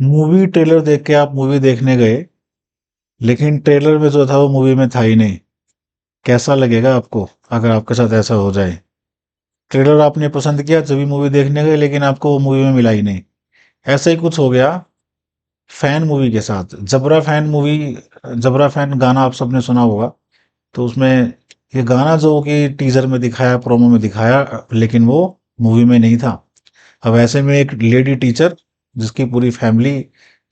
Movie trailer देख के आप मूवी देखने गए, लेकिन ट्रेलर में जो था वो मूवी में था ही नहीं। कैसा लगेगा आपको अगर आपके साथ ऐसा हो जाए? ट्रेलर आपने पसंद किया जब भी मूवी देखने गए, लेकिन आपको वो मूवी में मिला ही नहीं। ऐसा ही कुछ हो गया फैन मूवी के साथ। जबरा फैन मूवी, जबरा फैन गाना आप सबने सुना होगा। तो उसमें ये गाना जो कि टीजर में दिखाया, प्रोमो में दिखाया, लेकिन वो मूवी में नहीं था। अब ऐसे में एक लेडी टीचर जिसकी पूरी फैमिली,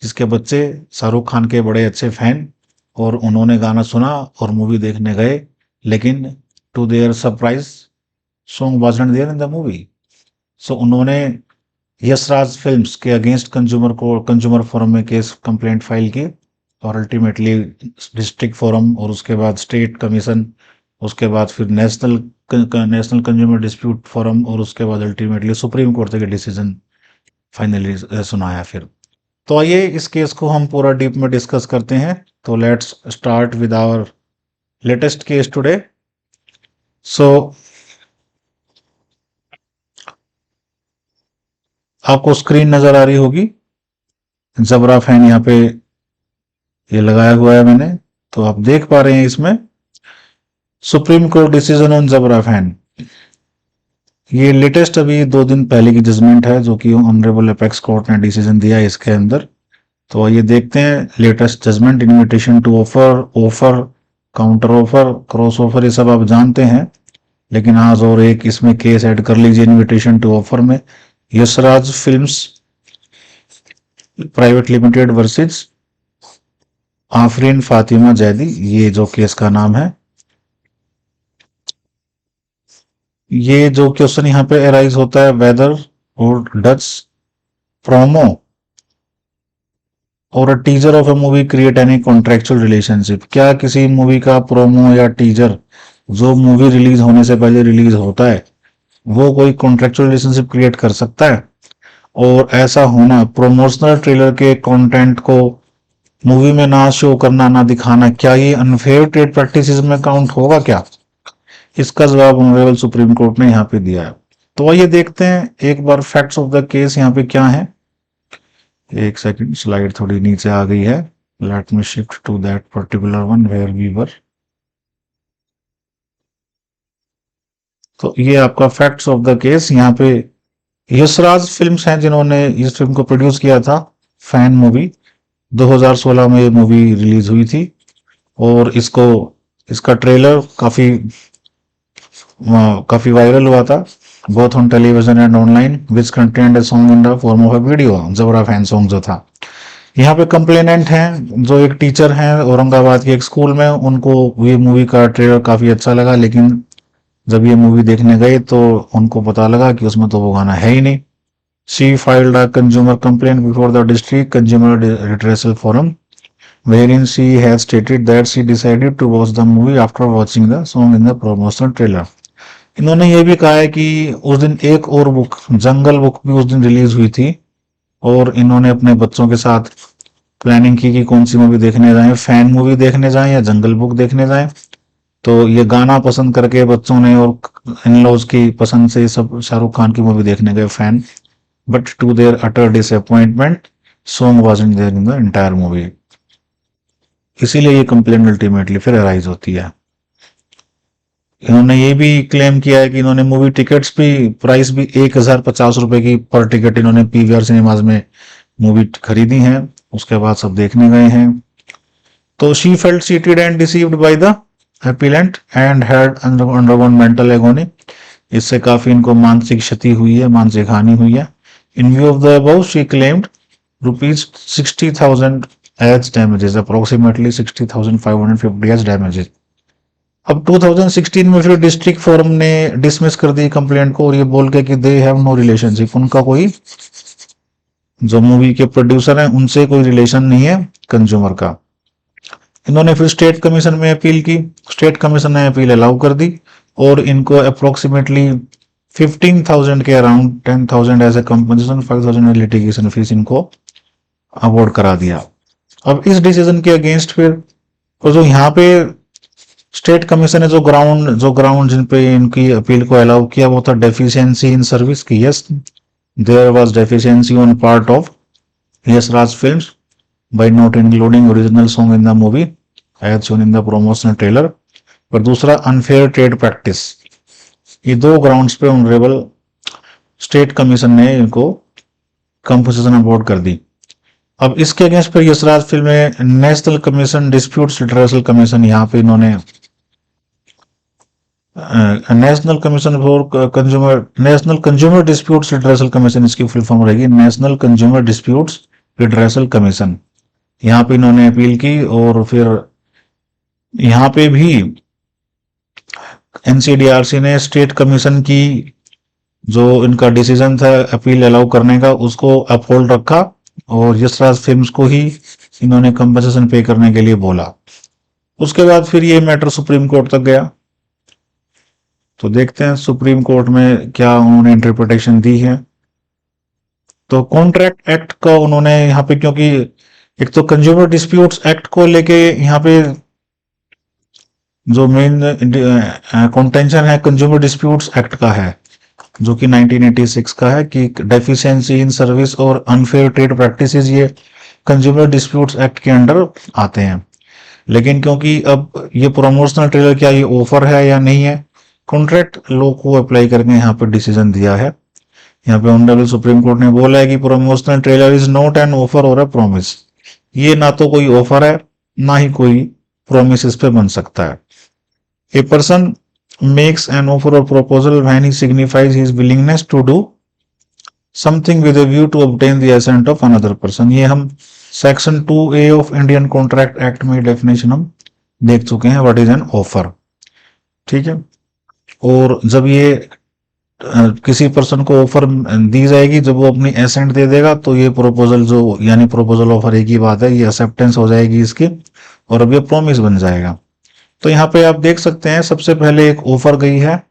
जिसके बच्चे शाहरुख खान के बड़े अच्छे फैन, और उन्होंने गाना सुना और मूवी देखने गए, लेकिन to their surprise song wasn't there in the movie. So उन्होंने यशराज फिल्म्स के अगेंस्ट कंज्यूमर फोरम में केस कंप्लेंट फाइल की, और अल्टीमेटली डिस्ट्रिक्ट फोरम, और उसके बाद स्टेट कमीशन, उसके बाद फिर नेशनल कंज्यूमर डिस्प्यूट फोरम, और उसके बाद अल्टीमेटली सुप्रीम कोर्ट के डिसीजन फाइनली सुनाया फिर। तो आइए इस केस को हम पूरा डीप में डिस्कस करते हैं। तो let's start with our latest case today. So आपको स्क्रीन नजर आ रही होगी, जबरा फैन यहाँ पे ये लगाया हुआ है मैंने, तो आप देख पा रहे हैं इसमें supreme court decision on Jabra fan. ये लेटेस्ट अभी 2 दिन पहले की जजमेंट है, जो कि ऑनरेबल अपेक्स कोर्ट ने डिसीजन दिया है इसके अंदर। तो आइए देखते हैं latest judgment. Invitation to offer, offer, counter offer, cross offer, ये सब आप जानते हैं, लेकिन आज और एक इसमें केस ऐड कर लीजिए इनविटेशन टू ऑफर में। Yashraj Films Private Limited versus Afreen Fatima Zaidi, ये जो केस का नाम है। ये जो क्वेश्चन यहाँ पे अराइज होता है, वेदर और डच प्रोमो और अ teaser of a movie create any contractual relationship. क्या किसी मूवी का प्रोमो या टीजर जो मूवी रिलीज होने से पहले रिलीज होता है, वो कोई कॉन्ट्रेक्चुअल रिलेशनशिप क्रिएट कर सकता है? और ऐसा होना, प्रोमोशनल ट्रेलर के कंटेंट को मूवी में ना शो करना, ना दिखाना, क्या ये अनफेयर ट्रेड प्रैक्टिसेस में काउंट होगा क्या? इसका जवाब ऑनरेबल सुप्रीम कोर्ट ने यहाँ पे दिया है। तो आइए देखते हैं एक बार फैक्ट्स ऑफ द केस यहाँ पे क्या है। एक सेकंड, स्लाइड थोड़ी नीचे आ गई है। Let me shift to that particular one where we were. तो ये आपका फैक्ट्स ऑफ द केस। यहाँ पे यशराज फिल्म्स हैं जिन्होंने इस फिल्म को प्रोड्यूस किया था, फैन मूवी। 2016 में ये मूवी रिलीज हुई थी, और इसका ट्रेलर काफी वायरल हुआ था, both on television and online, which content a song in the form of a video, जबरा फैन सॉन्ग जो था। यहाँ पे कंप्लेनेंट हैं जो एक टीचर हैं औरंगाबाद के एक स्कूल में, उनको ये मूवी का ट्रेलर काफी अच्छा लगा, लेकिन जब ये मूवी देखने गए तो उनको पता लगा कि उसमें तो वो गाना है ही नहीं। She filed a consumer complaint before the district consumer redressal forum, wherein she has stated that she decided to watch the movie after watching the song in the promotional trailer। इन्होंने ये भी कहा है कि उस दिन एक और बुक, जंगल बुक भी उस दिन रिलीज हुई थी, और इन्होंने अपने बच्चों के साथ प्लानिंग की कि कौन सी मूवी देखने जाएं, फैन मूवी देखने जाएं या जंगल बुक देखने जाएं। तो ये गाना पसंद करके बच्चों ने और इन लॉज की पसंद से सब शाहरुख खान की मूवी देखने गए fan, but to their utter disappointment song wasn't there in the entire movie. इसीलिए ये कंप्लेंट अल्टीमेटली फिर अराइज होती है। इन्होंने ये भी क्लेम किया है कि इन्होंने मूवी टिकट्स भी, प्राइस भी 1050 रुपए की पर टिकट इन्होंने पीवीआर सिनेमाज में मूवी खरीदी है, उसके बाद सब देखने गए हैं। तो she felt cheated and deceived by the appellate and had undergone mental agony. इससे काफी इनको मानसिक क्षति हुई है, मानसिक हानि हुई है। In view of the above she claimed rupees 60,000 as damages, approximately 60,550 as damages. अब 2016 में फिर डिस्ट्रिक्ट फोरम ने डिसमिस कर दी कंप्लेंट को, और ये बोल के कि दे हैव नो रिलेशनशिप, उनका कोई, जो मूवी के प्रोड्यूसर हैं उनसे कोई रिलेशन नहीं है कंज्यूमर का। इन्होंने फिर स्टेट कमीशन में अपील की, स्टेट कमीशन ने अपील अलाउ कर दी, और इनको अप्रोक्सीमेटली 15,000 के around 10,000 as a compensation, 5,000 litigation fees इनको अवॉर्ड करा दिया। अब इस डिसीजन के अगेंस्ट फिर, और जो यहाँ पे स्टेट कमीशन ने जो ग्राउंड जिन पे इनकी अपील को अलाउ किया, वो था डेफिशिएंसी इन सर्विस की। Yes, there was deficiency on part of Yash Raj Films by not including original song in the movie as shown in the promotional trailer। और दूसरा अनफेयर ट्रेड प्रैक्टिस। ये दो ग्राउंड्स पे ऑनरेबल स्टेट कमीशन ने इनको composition award कर दी। अब इसके अगेंस्ट फिर यशराज फिल्म में national commission disputes literature commission, यहाँ पे इन्होंने national commission for consumer, national consumer disputes literature commission इसकी फुल फॉर्म रहेगी, national consumer disputes literature commission. यहाँ पे इन्होंने अपील की और फिर यहाँ पे भी एनसीडीआरसी ने स्टेट कमीशन की जो इनका डिसीजन था अपील अलाउ करने का उसको अपहोल्ड रखा और यशराज फिल्म्स को ही इन्होंने कंपनसेशन पे करने के लिए बोला। उसके बाद फिर ये मैटर सुप्रीम कोर्ट तक गया। तो देखते हैं सुप्रीम कोर्ट में क्या उन्होंने इंटरप्रिटेशन दी है। तो कॉन्ट्रैक्ट एक्ट का उन्होंने यहाँ पे, क्योंकि एक तो कंज्यूमर डिस्प्यूट्स एक्ट को लेके यहाँ पे जो मेन कॉन्टेंशन है कंज्यूमर डिस्प्यूट्स एक्ट का है जो कि 1986 का है कि डेफिशिएंसी इन सर्विस और अनफेयर ट्रेड प्रैक्टिसेस ये कंज्यूमर डिस्प्यूट्स एक्ट के अंडर आते हैं। लेकिन क्योंकि अब ये प्रमोशनल ट्रेलर क्या ये ऑफर है या नहीं है, कॉन्ट्रैक्ट लॉ को अप्लाई करके यहाँ पे डिसीजन दिया है। यहाँ पे ऑनरेबल सुप्रीम कोर्ट ने बोला है कि promotional trailer is not an offer और अ प्रॉमिस। ये ना तो कोई ऑफर है ना ही कोई प्रॉमिस इस पे बन सकता है। A person makes an offer or proposal when he signifies his willingness to do something with a view to obtain the assent of another person. ये हम section 2A of Indian contract act में definition हम देख चुके हैं what is an offer. ठीक है। और जब ये किसी पर्सन को ऑफर दी जाएगी, जब वो अपनी एसेंट दे देगा तो ये प्रपोजल जो यानी प्रपोजल ऑफर एक ही बात है, ये एक्सेप्टेंस हो जाएगी इसकी और अब ये प्रॉमिस बन जाएगा। तो यहाँ पे आप देख सकते हैं सबसे पहले एक ऑफर गई है,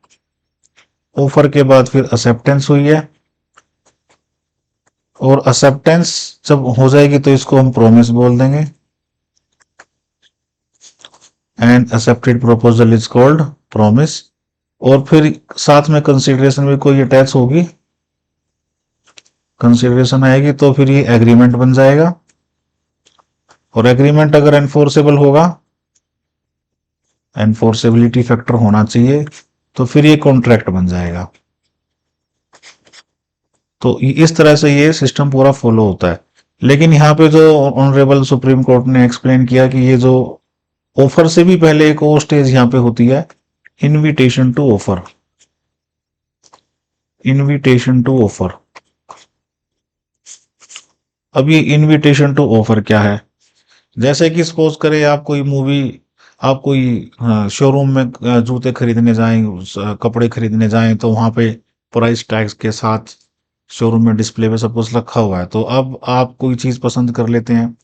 ऑफर के बाद फिर एक्सेप्टेंस हुई है और एक्सेप्टेंस जब हो जाएगी तो इसको हम प्रॉमिस बोल देंगे and accepted proposal is called promise. और फिर साथ में कंसीडरेशन भी कोई अटैच होगी, कंसीडरेशन आएगी तो फिर ये एग्रीमेंट बन जाएगा और एग्रीमेंट अगर एनफोर्सेबल होगा, एनफोर्सेबिलिटी फैक्टर होना चाहिए, तो फिर ये कॉन्ट्रैक्ट बन जाएगा। तो इस तरह से ये सिस्टम पूरा फॉलो होता है। लेकिन यहाँ पे जो ऑनरेबल सुप्रीम कोर्ट ने एक्सप्लेन किया कि ये जो ऑफर से भी पहले एक और स्टेज यहाँ पे होती है, invitation to offer. Invitation to offer. अब ये इनविटेशन टू ऑफर क्या है? जैसे कि सपोज करें आप कोई मूवी, आप कोई शोरूम में जूते खरीदने जाएं, कपड़े खरीदने जाएं, तो वहां पे प्राइस टैग्स के साथ शोरूम में डिस्प्ले पे सपोज रखा हुआ है। तो अब आप कोई चीज पसंद कर लेते हैं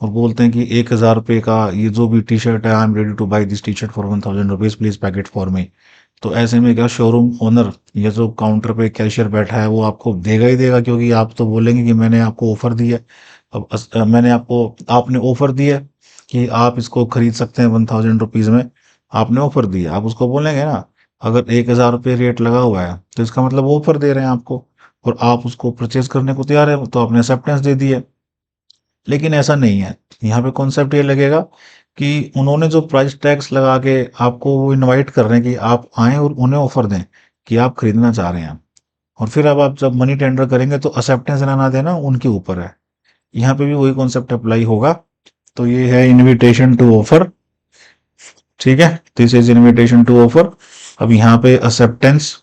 और बोलते हैं कि 1,000 रुपये का ये जो भी टी शर्ट है, I am ready two by this T shirt for 1,000 rupees, please packet for me. तो ऐसे में क्या शोरूम ओनर या जो काउंटर पे कैशियर बैठा है वो आपको देगा ही देगा, क्योंकि आप तो बोलेंगे कि मैंने आपको ऑफर दी है। अब मैंने आपने ऑफर दिया कि आप इसको खरीद सकते हैं 1,000 रुपीज में, आपने ऑफर दिया, आप उसको बोलेंगे ना। अगर 1,000 रुपये रेट लगा हुआ है तो इसका मतलब ऑफर दे रहे हैं आपको और आप उसको परचेज करने को तैयार है, तो आपने एक्सेप्टेंस दे दी है। लेकिन ऐसा नहीं है, यहाँ पे कॉन्सेप्ट ये लगेगा कि उन्होंने जो प्राइस टैक्स लगा के आपको वो इनवाइट कर रहे हैं कि आप आए और उन्हें ऑफर दें कि आप खरीदना चाह रहे हैं, और फिर अब आप जब मनी टेंडर करेंगे तो एक्सेप्टेंस ना देना उनके ऊपर है। यहाँ पे भी वही कॉन्सेप्ट अप्लाई होगा। तो ये है इनविटेशन टू ऑफर। ठीक है, this is invitation to offer. अब यहाँ पे एक्सेप्टेंस,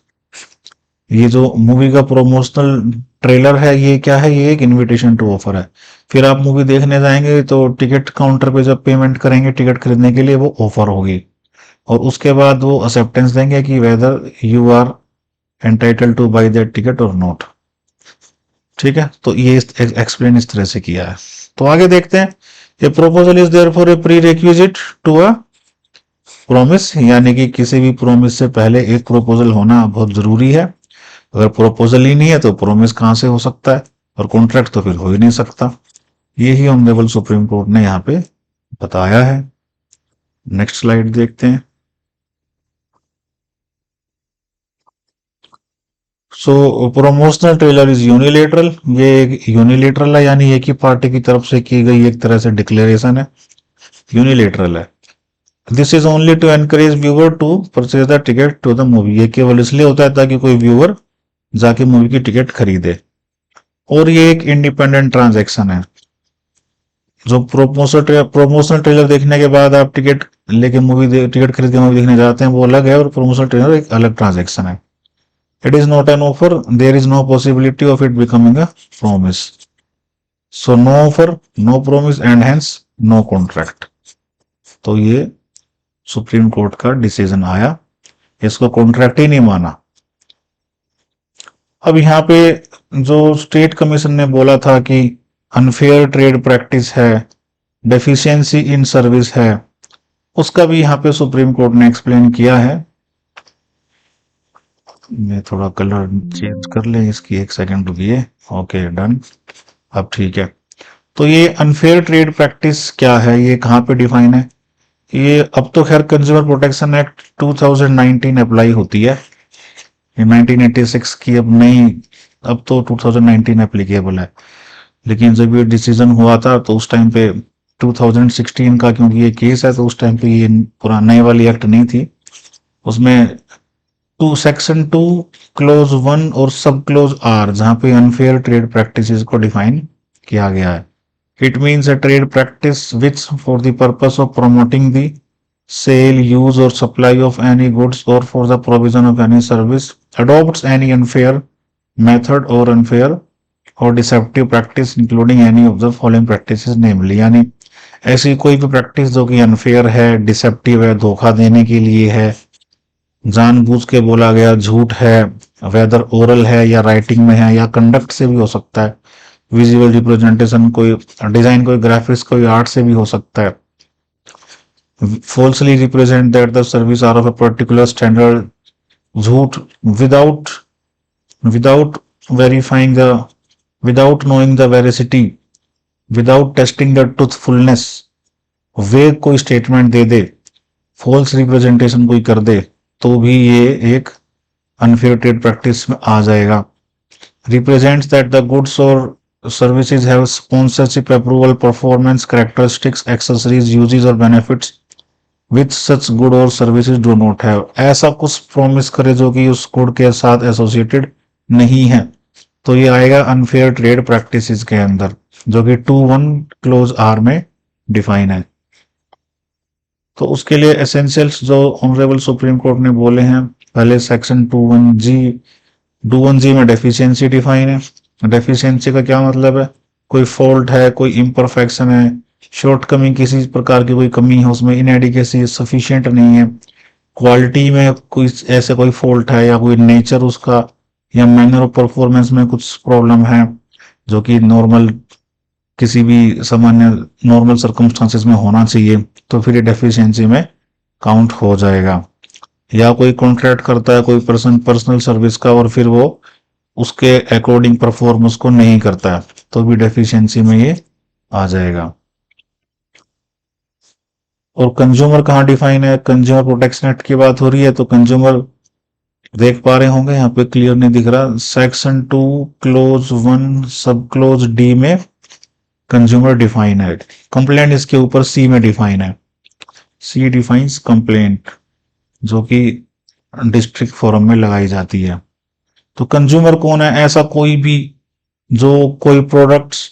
ये जो मूवी का प्रमोशनल ट्रेलर है ये क्या है, ये एक इनविटेशन टू ऑफर है। फिर आप मूवी देखने जाएंगे तो टिकट काउंटर पे जब पेमेंट करेंगे टिकट खरीदने के लिए वो ऑफर होगी और उसके बाद वो एक्सेप्टेंस देंगे कि whether you are entitle to buy that ticket और नॉट। ठीक है, तो ये एक्सप्लेन इस तरह से किया है। तो आगे देखते हैं। ये proposal is there for a prerequisite to a promise, यानी कि किसी भी प्रॉमिस से पहले एक प्रपोजल होना बहुत जरूरी है। अगर प्रपोजल ही नहीं है तो प्रॉमिस कहां से हो सकता है, और कॉन्ट्रैक्ट तो फिर हो ही नहीं सकता। यही ऑनरेबल सुप्रीम कोर्ट ने यहाँ पे बताया है। नेक्स्ट स्लाइड देखते हैं। सो प्रमोशनल ट्रेलर इज यूनिलेटरल, ये एक यूनिलेटरल है, यानी एक ही पार्टी की तरफ से की गई एक तरह से डिक्लेरेशन है, यूनिलेटरल है। This is only to encourage viewer to purchase the ticket to the movie, ये केवल इसलिए होता है ताकि कोई व्यूअर जाके मूवी की टिकट खरीदे। और ये एक इंडिपेंडेंट ट्रांजैक्शन है। जो प्रोमोशनल ट्रेलर देखने के बाद आप टिकट लेके टिकट खरीद के मूवी देखने जाते हैं वो अलग है, और प्रमोशनल ट्रेलर एक अलग ट्रांजैक्शन है। It is not an offer, there is no possibility of it becoming a promise. So no offer, no promise and hence no contract. तो ये सुप्रीम कोर्ट का डिसीजन आया, इसको कॉन्ट्रैक्ट ही नहीं माना। अब यहाँ पे जो स्टेट कमीशन ने बोला था कि अनफेयर ट्रेड प्रैक्टिस है, डेफिशिएंसी इन सर्विस है, उसका भी यहाँ पे सुप्रीम कोर्ट ने एक्सप्लेन किया है। मैं थोड़ा कलर चेंज कर लें इसकी, एक सेकंड रुकिए। ओके डन, अब ठीक है। तो ये अनफेयर ट्रेड प्रैक्टिस क्या है, ये कहाँ पे डिफाइन है? ये अब तो खैर कंज्यूमर प्रोटेक्शन एक्ट 2019 अप्लाई होती है, ये 1986 की अब नहीं, अब तो 2019 एप्लीकेबल है। लेकिन जब ये डिसीजन हुआ था तो उस टाइम पे 2016 का, क्योंकि ये केस है तो उस टाइम पे ये पुराने वाली एक्ट नहीं थी। उसमें सेक्शन 2 क्लोज 1 और सब क्लोज आर, जहां पे अनफेयर ट्रेड प्रैक्टिसेस को डिफाइन किया गया है। It means a trade practice which for the purpose of promoting the sale, use or supply of any goods or for the provision of any service adopts any unfair method or unfair or deceptive practice including any of the following practices namely, यानी ऐसी कोई भी practice जो कि unfair है, deceptive है, धोखा देने के लिए है, जानबूझ के बोला गया झूठ है, वेदर ओरल है या राइटिंग में है या कंडक्ट से भी हो सकता है, विजुअल रिप्रेजेंटेशन कोई डिजाइन, कोई ग्राफिक्स, कोई आर्ट से भी हो सकता है, falsely represent that the service are of a particular standard, झूठ without without verifying the, without knowing the veracity, without testing the truthfulness, वेग कोई स्टेटमेंट दे दे, फॉल्स रिप्रेजेंटेशन कोई कर दे, तो भी ये एक अनफेयर ट्रेड प्रैक्टिस में आ जाएगा। रिप्रेजेंट्स दैट द गुड्स और services have sponsorship, approval, performance characteristics, accessories, uses और benefits विथ सच गुड और सर्विसेज डू नॉट हैव, ऐसा कुछ प्रॉमिस करे जो कि उस गुड के साथ एसोसिएटेड नहीं है, तो ये आएगा अनफेयर ट्रेड प्रैक्टिसेस के अंदर, जो कि 2(1) क्लोज आर में डिफाइन है। तो उसके लिए एसेंशियल्स जो ऑनरेबल सुप्रीम कोर्ट ने बोले हैं, पहले सेक्शन 2(1)(g) में डेफिशिएंसी डिफाइन है। डेफिशिएंसी का क्या मतलब है? कोई फॉल्ट है, कोई इम्परफेक्शन है, शॉर्टकमिंग, किसी प्रकार की कोई कमी है उसमें, इनएडिकेसी, सफिशिएंट नहीं है, क्वालिटी में कोई ऐसे कोई फॉल्ट है, या कोई नेचर उसका या मैनर ऑफ परफॉर्मेंस में कुछ प्रॉब्लम है जो कि नॉर्मल किसी भी सामान्य नॉर्मल सर्कमस्टांसेस में होना चाहिए, तो फिर ये डेफिशिएंसी में काउंट हो जाएगा। या कोई कॉन्ट्रैक्ट करता है कोई पर्सन पर्सनल सर्विस का और फिर वो उसके अकॉर्डिंग परफॉर्मेंस को नहीं करता है, तो भी डेफिशिएंसी में ये आ जाएगा। और कंज्यूमर कहाँ डिफाइन है? कंज्यूमर प्रोटेक्शन एक्ट की बात हो रही है, तो कंज्यूमर देख पा रहे होंगे यहाँ पे क्लियर नहीं दिख रहा, section 2 close 1 sub close D में कंज्यूमर डिफाइन है। कंप्लेंट इसके ऊपर सी में डिफाइन है, सी डिफाइंस कंप्लेंट, जो कि डिस्ट्रिक्ट फोरम में लगाई जाती है। तो कंज्यूमर कौन है? ऐसा कोई भी जो कोई प्रोडक्ट्स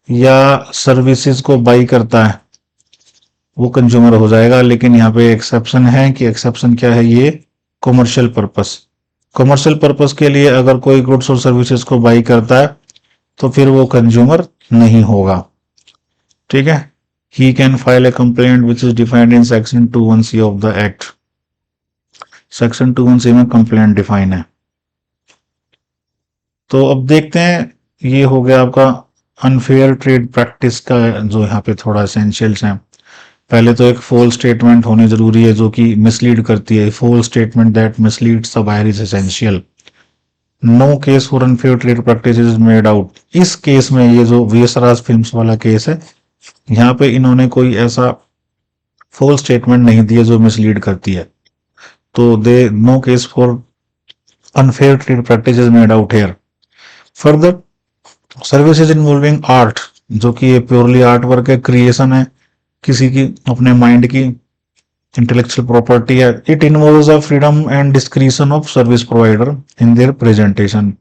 या सर्विसेज को बाई करता है वो कंज्यूमर हो जाएगा। लेकिन यहाँ पे एक्सेप्शन है, कि एक्सेप्शन क्या है? ये कमर्शियल पर्पस, कमर्शियल पर्पस के लिए अगर कोई गुड्स और सर्विसेज को बाई करता है तो फिर वो कंज्यूमर नहीं होगा। ठीक है, he can file A complaint which is defined in section 2(1)(c) of the act. Section 2(1)(c) में कंप्लेंट डिफाइन है। तो अब देखते हैं, ये हो गया आपका अनफेयर ट्रेड प्रैक्टिस का जो यहाँ पे थोड़ा एसेंशियल्स हैं। पहले तो एक फॉल्स स्टेटमेंट होनी जरूरी है जो कि मिसलीड करती है, false statement that misleads the buyer is essential. No case for unfair trade practice is made out. इस केस में, ये जो वीएसराज फिल्म्स वाला केस है, यहाँ पे इन्होंने कोई ऐसा फॉल्स स्टेटमेंट नहीं दिया जो मिसलीड करती है, तो they know case for unfair trade practices made out here. Further, services involving art, जो कि ये प्योरली आर्ट वर्क है, क्रिएशन है किसी की अपने माइंड की, इंटेलेक्चुअल प्रॉपर्टी है. It involves a freedom and discretion of service provider in their presentation.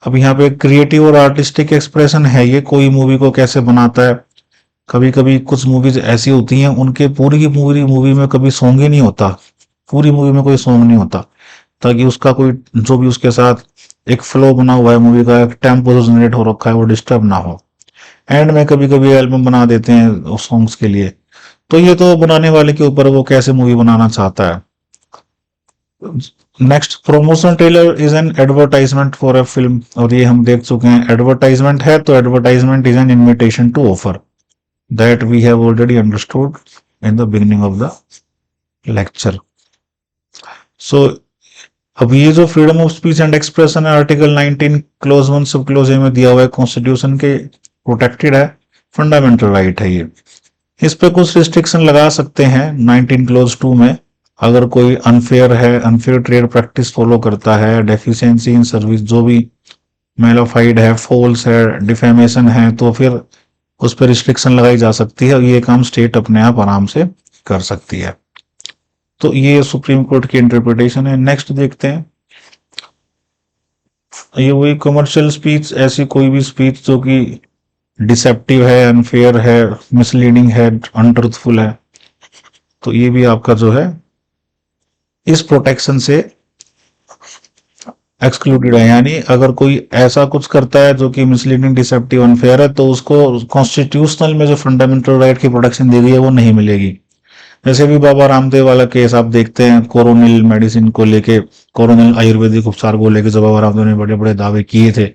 अब यहाँ पे क्रिएटिव और आर्टिस्टिक एक्सप्रेशन है, ये कोई मूवी को कैसे बनाता है. कभी कभी कुछ मूवीज ऐसी होती हैं उनके पूरी की पूरी मूवी में कभी सॉन्ग ही नहीं होता, पूरी मूवी में कोई सॉन्ग नहीं होता, ताकि उसका कोई जो भी उसके साथ एक फ्लो बना हुआ है मूवी का, एक टेम्पो जो जनरेट हो रखा है वो डिस्टर्ब ना हो. एंड में कभी कभी एल्बम बना देते हैं सॉन्ग्स के लिए. तो ये तो बनाने वाले के ऊपर वो कैसे मूवी बनाना चाहता है. Next, promotion trailer is an advertisement for a film. और ये हम देख चुके हैं, एडवर्टाइजमेंट है तो advertisement is an invitation to offer. That we have already understood in the beginning of the lecture. So अब ये जो freedom of speech and expression है, आर्टिकल 19 क्लोज 1 सब क्लोज ए में दिया हुआ है, कॉन्स्टिट्यूशन के प्रोटेक्टेड है, फंडामेंटल राइट है ये. इस पे कुछ रिस्ट्रिक्शन लगा सकते हैं 19 क्लोज 2 में. अगर कोई अनफेयर है, अनफेयर ट्रेड प्रैक्टिस फॉलो करता है, डेफिशिएंसी इन सर्विस जो भी मेलाफाइड है, फॉल्स है, डिफेमेशन है, तो फिर उस पर रिस्ट्रिक्शन लगाई जा सकती है और ये काम स्टेट अपने आप आराम से कर सकती है. तो ये सुप्रीम कोर्ट की इंटरप्रिटेशन है. नेक्स्ट देखते हैं, ये वही कमर्शियल स्पीच, ऐसी कोई भी स्पीच जो कि डिसेप्टिव है, अनफेयर है, मिसलीडिंग है, अनट्रूथफुल है, तो ये भी आपका जो है इस प्रोटेक्शन से एक्सक्लूडेड है. यानी अगर कोई ऐसा कुछ करता है जो कि मिसलीडिंग, डिसेप्टिव, अनफेयर है, तो उसको कॉन्स्टिट्यूशनल में जो फंडामेंटल राइट की प्रोटेक्शन दी गई है वो नहीं मिलेगी. जैसे भी बाबा रामदेव वाला केस आप देखते हैं, कोरोनिल मेडिसिन को लेके, कोरोनिल आयुर्वेदिक उपचार को लेके जब बाबा रामदेव ने बड़े बड़े दावे किए थे,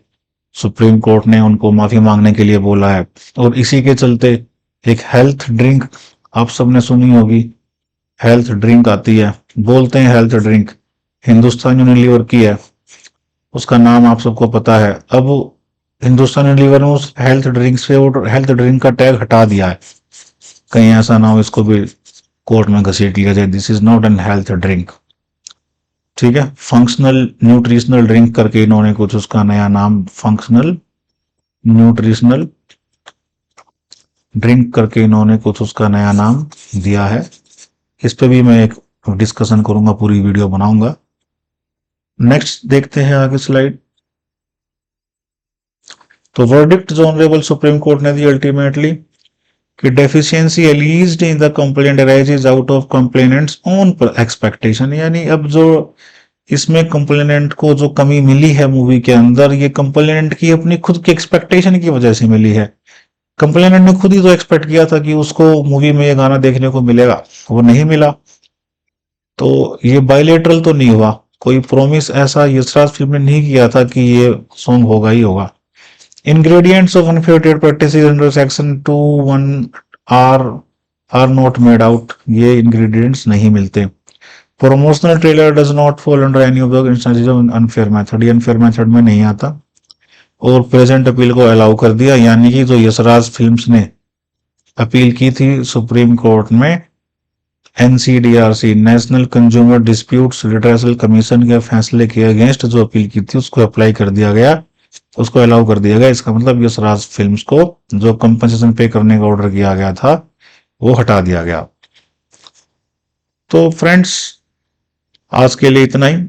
सुप्रीम कोर्ट ने उनको माफी मांगने के लिए बोला है. और इसी के चलते एक हेल्थ ड्रिंक आप सबने सुनी होगी, हेल्थ ड्रिंक आती है, बोलते हैं हेल्थ ड्रिंक, हिंदुस्तान यूनिलीवर की है, उसका नाम आप सबको पता है. अब हिंदुस्तान यूनिलीवर ने उस हेल्थ ड्रिंक से वो हेल्थ ड्रिंक का टैग हटा दिया है, कहीं ऐसा ना हो इसको भी कोर्ट में घसीट लिया जाए. This is not N health drink, ठीक है. फंक्शनल न्यूट्रिशनल ड्रिंक करके इन्होंने कुछ उसका नया नाम, फंक्शनल न्यूट्रिशनल ड्रिंक करके इन्होंने कुछ उसका नया नाम दिया है. इस पे भी मैं एक डिस्कशन करूंगा, पूरी वीडियो बनाऊंगा. नेक्स्ट देखते हैं आगे स्लाइड. तो वर्डिक्ट जो ऑनरेबल सुप्रीम कोर्ट ने दी अल्टीमेटली कि deficiency alleged in the complaint arises out of complainant's own expectation. यानी अब जो इसमें कंप्लेनेंट को जो कमी मिली है मूवी के अंदर, ये कंप्लेनेंट की अपनी खुद की एक्सपेक्टेशन की वजह से मिली है. कंप्लेनेंट ने खुद ही तो एक्सपेक्ट किया था कि उसको मूवी में ये गाना देखने को मिलेगा, वो नहीं मिला. तो ये बायलेटरल तो नहीं हुआ, कोई प्रॉमिस ऐसा यशराज फिल्म ने नहीं किया था कि ये सॉन्ग होगा ही होगा. Ingredients of unfair trade practices under section 2(1) are not made out. ये ingredients नहीं मिलते. Promotional trailer does not fall under any of the instances of unfair method. ये unfair method में नहीं आता. और प्रेजेंट अपील को अलाउ कर दिया, यानी कि जो यशराज फिल्म्स ने अपील की थी सुप्रीम कोर्ट में, NCDRC national consumer disputes redressal commission के फैसले के अगेंस्ट जो अपील की थी उसको अप्लाई कर दिया गया, उसको अलाउ कर दिया गया. इसका मतलब यशराज फिल्म्स को जो कंपनसेशन पे करने का ऑर्डर किया गया था वो हटा दिया गया. तो फ्रेंड्स आज के लिए इतना ही.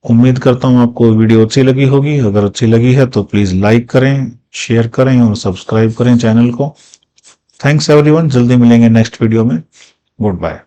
उम्मीद करता हूं आपको वीडियो अच्छी लगी होगी. अगर अच्छी लगी है तो प्लीज लाइक करें, शेयर करें और सब्सक्राइब करें चैनल को. Thanks everyone. जल्दी मिलेंगे नेक्स्ट वीडियो में. Good bye.